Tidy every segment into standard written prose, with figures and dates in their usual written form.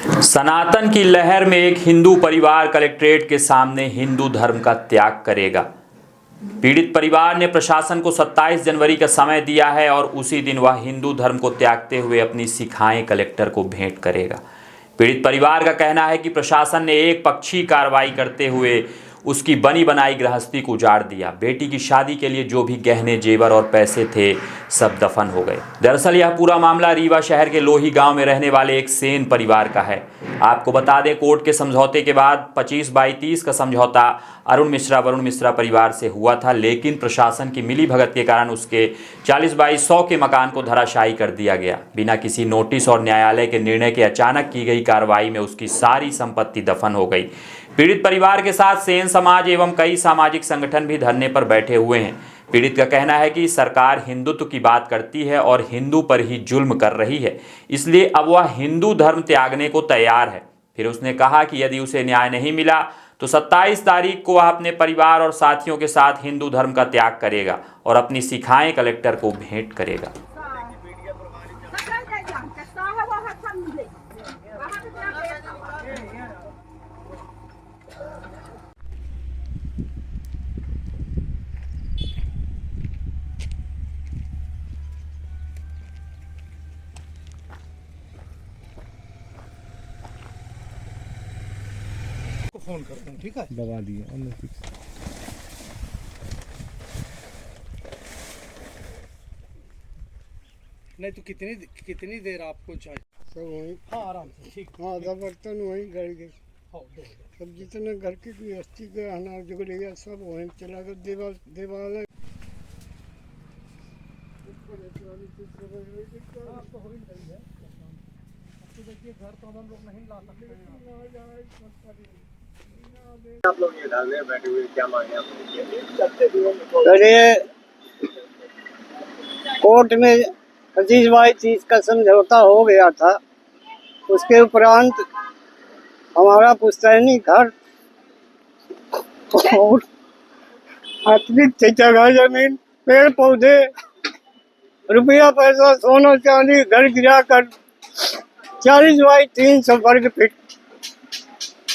सनातन की लहर में एक हिंदू परिवार कलेक्ट्रेट के सामने हिंदू धर्म का त्याग करेगा। पीड़ित परिवार ने प्रशासन को 27 जनवरी का समय दिया है और उसी दिन वह हिंदू धर्म को त्यागते हुए अपनी शिखाएं कलेक्टर को भेंट करेगा। पीड़ित परिवार का कहना है कि प्रशासन ने एक पक्षी कार्रवाई करते हुए उसकी बनी बनाई गृहस्थी को उजाड़ दिया। बेटी की शादी के लिए जो भी गहने जेवर और पैसे थे सब दफन हो गए। दरअसल यह पूरा मामला रीवा शहर के लोही गांव में रहने वाले एक सेन परिवार का है। आपको बता दें, कोर्ट के समझौते के बाद 25/30 का समझौता अरुण मिश्रा परिवार से हुआ था, लेकिन प्रशासन की मिलीभगत के कारण उसके 40/100 के मकान को धराशायी कर दिया गया। बिना किसी नोटिस और न्यायालय के निर्णय के अचानक की गई कार्रवाई में उसकी सारी संपत्ति दफन हो गई। पीड़ित परिवार के साथ सेन समाज एवं कई सामाजिक संगठन भी धरने पर बैठे हुए हैं। पीड़ित का कहना है कि सरकार हिंदुत्व की बात करती है और हिंदू पर ही जुल्म कर रही है, इसलिए अब वह हिंदू धर्म त्यागने को तैयार है। फिर उसने कहा कि यदि उसे न्याय नहीं मिला तो 27 तारीख को वह अपने परिवार और साथियों के साथ हिंदू धर्म का त्याग करेगा और अपनी शिखाएं कलेक्टर को भेंट करेगा। फोन करता हूँ, ठीक है? दबा दिए। नहीं तो कितनी देर आपको चाहिए? सब वहीं। हाँ, आराम से, ठीक। आधा बर्तन वहीं गड़ गए। हाँ, दो। सब जितने घर की गृहस्थी के अनाज जुग गया सब वहीं चला गया। दीवार तो हो ही रही है। तो देखिए, घर तो हम लोग नहीं ला सकते हैं। आप लोग ये डालने बैठे हुए क्या मांगे अरे कोर्ट में 25/30 का समझौता हो गया था। उसके उपरांत हमारा पुश्तैनी घर और अतिरिक्त जगह जमीन पेड़ पौधे रुपया पैसा सोना चांदी घर गिरा कर 40/300 वर्ग फीट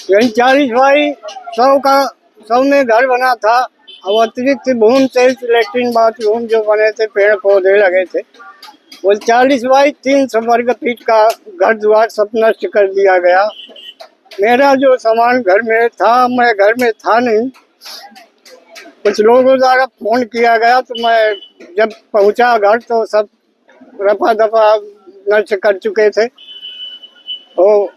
यानी 40/100 में घर बना था। और अतिरिक्त भूमि से लेट्रिन बाथरूम जो बने थे, पेड़ पौधे लगे थे, वो 40/300 वर्ग फीट का घर द्वार सब नष्ट कर दिया गया। मेरा जो सामान घर में था, मैं घर में था नहीं, कुछ लोगों द्वारा फोन किया गया तो मैं जब पहुंचा घर तो सब रफा दफा नष्ट कर चुके थे। तो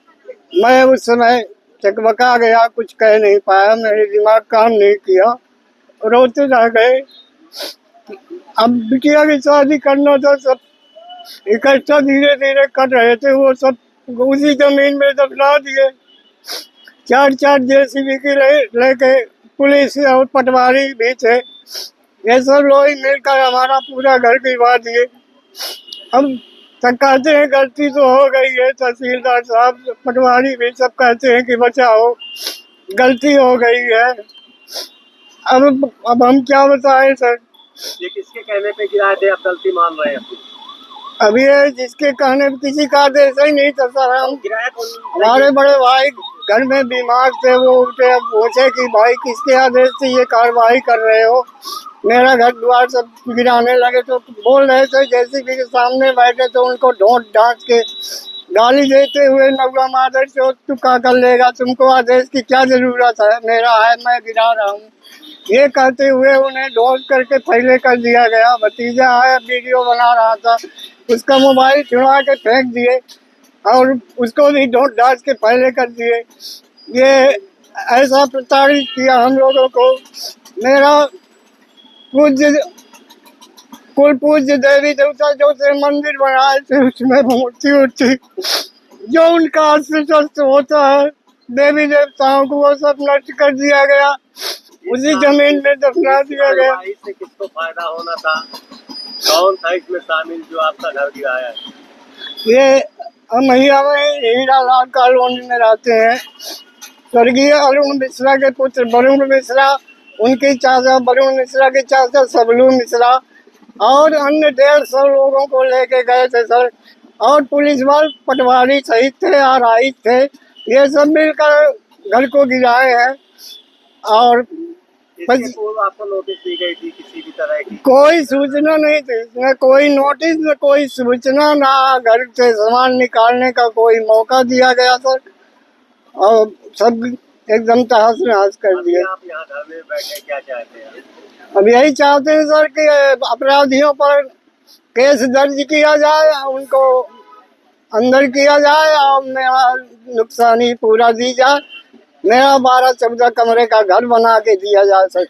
मैं उस समय चकबका गया, कुछ कह नहीं पाया, मेरे दिमाग काम नहीं किया, रोते रह गए। अब बिटिया की शादी करना था, सब इकट्ठा धीरे धीरे कर रहे थे, वो सब उसी जमीन में दफना दिए। 4 JCB की लेके पुलिस और पटवारी भी थे, ये सब लोग मिलकर हमारा पूरा घर गिरवा दिए। हम सब कहते हैं गलती तो हो गई है, तहसीलदार साहब पटवारी भी सब कहते हैं कि बचाओ, गलती हो गई है। अब हम क्या बताएं सर? ये किसके कहने पे गिराए थे, आप गलती मान रहे हैं? अभी ये जिसके कहने पे, किसी का आदेश ही नहीं था सर। हम गिराया कौन? हमारे बड़े भाई घर में बीमार थे, वो उठे, पूछे कि भाई किसके आदेश से ये कार्रवाई कर रहे हो? मेरा घर द्वार सब गिराने लगे तो बोल रहे थे, JCB के सामने बैठे तो उनको ढोंट डांट के गाली देते हुए, नौगा मादर से तू क्या कर लेगा, तुमको आदेश की क्या जरूरत है, मेरा है, मैं गिरा रहा हूँ, ये कहते हुए उन्हें ढोंट करके फैले कर दिया गया। भतीजा आया, वीडियो बना रहा था, उसका मोबाइल छुड़ा के फेंक दिए और उसको भी ढोंट डांट के फैले कर दिए। ये ऐसा प्रताड़ित किया हम लोगों को। मेरा कुल पूज्य देवी देवता जो से मंदिर बनाए थे, उसमें मूर्ति उठी जो उनका अस्तित्व होता है, देवी देवताओं को वो सब नष्ट कर दिया गया, उसी जमीन में दफना दिया गया। इससे किसको फायदा होना था? कौन था इसमें शामिल जो आपका घर गिराया है? ये हम हीरा लाल कॉलोनी में रहते हैं। स्वर्गीय अरुण मिश्रा के पुत्र वरुण मिश्रा, उनकी चाचा वरुण मिश्रा की चाचा सबलू मिश्रा और अन्य 150 लोगों को लेके गए थे सर। और पुलिस वाले पटवारी सहित थे, आरआई थे, ये सब मिलकर घर को गिराए हैं। और इसके पूर्व आपको नोटिस दी गई थी किसी भी तरह की? कोई सूचना नहीं थी, न कोई नोटिस, न कोई सूचना, ना घर से सामान निकालने का कोई मौका दिया गया सर। और सब एकदम तहस नहस कर अभी दिया। आप यहाँ धरने में बैठे क्या चाहते हैं? अब यही चाहते हैं सर कि अपराधियों पर केस दर्ज किया जाए, उनको अंदर किया जाए और मेरा नुकसानी पूरा दी जाए। मेरा 12-14 कमरे का घर बना के दिया जाए सर।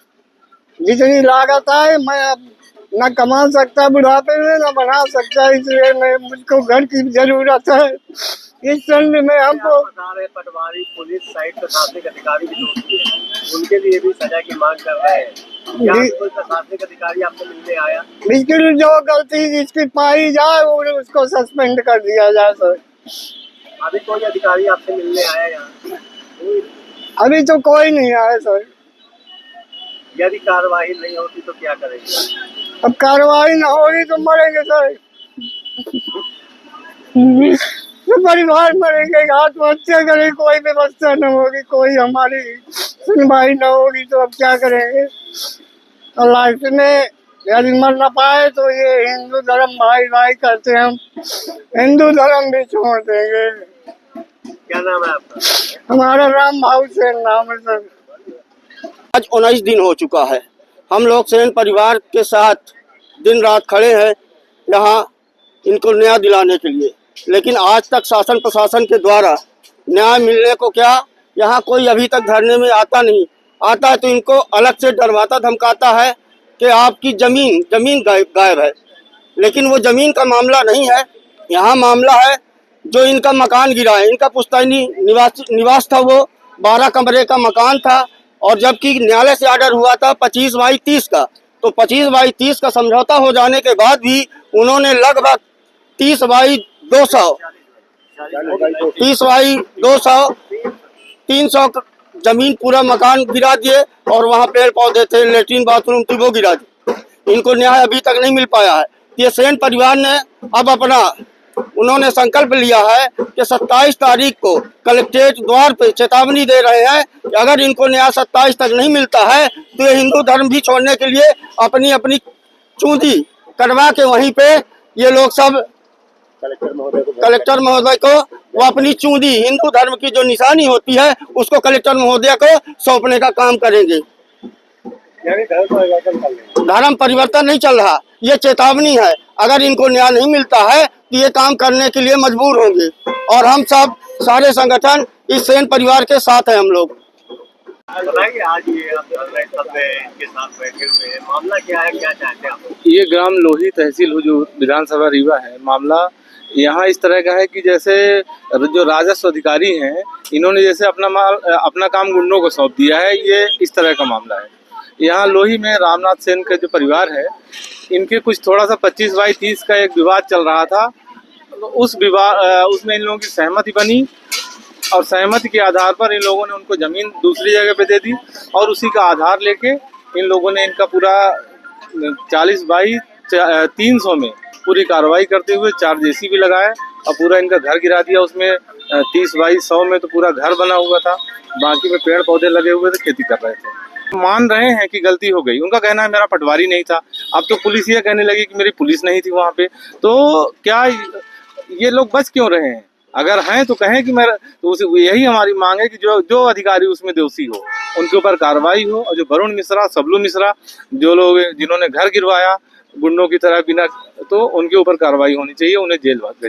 जितनी लागत आए मैं अब न कमा सकता बुढ़ापे में, न बना सकता, इसलिए मैं मुझको घर की जरूरत है। इस संबंध में हमको आप बता रहे पटवारी, पुलिस, साइट प्रशासनिक अधिकारी भी दोषी हैं, उनके लिए भी सजा की मांग कर रहे हैं। क्या कोई प्रशासनिक अधिकारी आपसे मिलने आया? बिल्कुल जो गलती जिसकी पाई जाए वो उसको सस्पेंड कर दिया जाए सर। अभी कोई अधिकारी आपसे मिलने आया यहाँ? अभी तो कोई नहीं आया सर। यदि कार्रवाई नहीं होती तो क्या करेंगे? अब कार्रवाई न होगी तो मरेंगे सर। तो परिवार मरेंगे, आत्महत्या करेंगे, कोई व्यवस्था न होगी, कोई हमारी सुनवाई न होगी तो अब क्या करेंगे? और लाइफ में यदि मर न पाए तो ये हिंदू धर्म भाई भाई करते हैं, हम हिंदू धर्म भी छोड़ देंगे। क्या नाम है आपका? हमारा राम भाऊ से नाम है सर। आज 19 दिन हो चुका है। हम लोग सेन परिवार के साथ दिन रात खड़े हैं यहाँ इनको न्याय दिलाने के लिए, लेकिन आज तक शासन प्रशासन के द्वारा न्याय मिलने को क्या यहाँ कोई अभी तक धरने में आता नहीं। आता है तो इनको अलग से डरवाता धमकाता है कि आपकी जमीन गायब है, लेकिन वो जमीन का मामला नहीं है। यहाँ मामला है जो इनका मकान गिरा है। इनका पुश्तैनी निवास था, वो 12 कमरे का मकान था, और जबकि न्यायालय से ऑर्डर हुआ था 25/30 का, तो 25/30 का समझौता हो जाने के बाद भी उन्होंने लगभग 30/200 300 जमीन पूरा मकान गिरा दिए, और वहाँ पेड़ पौधे थे, लेटरिन बाथरूम थी, वो गिरा दिए। इनको न्याय अभी तक नहीं मिल पाया है। ये सेन परिवार ने अब उन्होंने संकल्प लिया है कि 27 तारीख को कलेक्ट्रेट द्वार पे चेतावनी दे रहे हैं कि अगर इनको न्याय 27 तक नहीं मिलता है तो ये हिंदू धर्म भी छोड़ने के लिए अपनी अपनी चूंदी कटवा के वहीं पे ये लोग सब कलेक्टर महोदय को वो अपनी चूंदी, हिंदू धर्म की जो निशानी होती है, उसको कलेक्टर महोदय को सौंपने का काम करेंगे। धर्म परिवर्तन नहीं चल रहा, ये चेतावनी है। अगर इनको न्याय नहीं मिलता है तो ये काम करने के लिए मजबूर होंगे, और हम सब सारे संगठन इस सेन परिवार के साथ हैं। हम लोग बताइए, आज ये आप इनके साथ बैठे हुए हैं, मामला क्या है, क्या चाहते हैं आप? ये ग्राम लोही तहसील जो विधानसभा रीवा है, मामला यहाँ इस तरह का है कि जैसे जो राजस्व अधिकारी हैं, इन्होंने जैसे अपना काम गुंडों को सौंप दिया है। ये इस तरह का मामला है। यहाँ लोही में रामनाथ सेन का जो परिवार है, इनके कुछ थोड़ा सा 25/30 का एक विवाद चल रहा था। तो उसमें इन लोगों की सहमति बनी, और सहमति के आधार पर इन लोगों ने उनको ज़मीन दूसरी जगह पे दे दी, और उसी का आधार लेके इन लोगों ने इनका पूरा 40/300 में पूरी कार्रवाई करते हुए 4 JCB लगाए और पूरा इनका घर गिरा दिया। उसमें 30/100 में तो पूरा घर बना हुआ था, बाकी में पेड़ पौधे लगे हुए थे, खेती कर रहे थे। मान रहे हैं कि गलती हो गई। उनका कहना है मेरा पटवारी नहीं था। अब तो पुलिस ये कहने लगी कि मेरी पुलिस नहीं थी वहाँ पे। तो क्या ये लोग बच क्यों रहे हैं? अगर हैं तो कहें कि तो यही हमारी मांग है कि जो अधिकारी उसमें दोषी हो उनके ऊपर कार्रवाई हो, और जो वरुण मिश्रा, सबलू मिश्रा, जो लोग जिन्होंने घर गिरवाया गुंडों की तरह बिना, तो उनके ऊपर कार्रवाई होनी चाहिए, उन्हें जेल भेजना।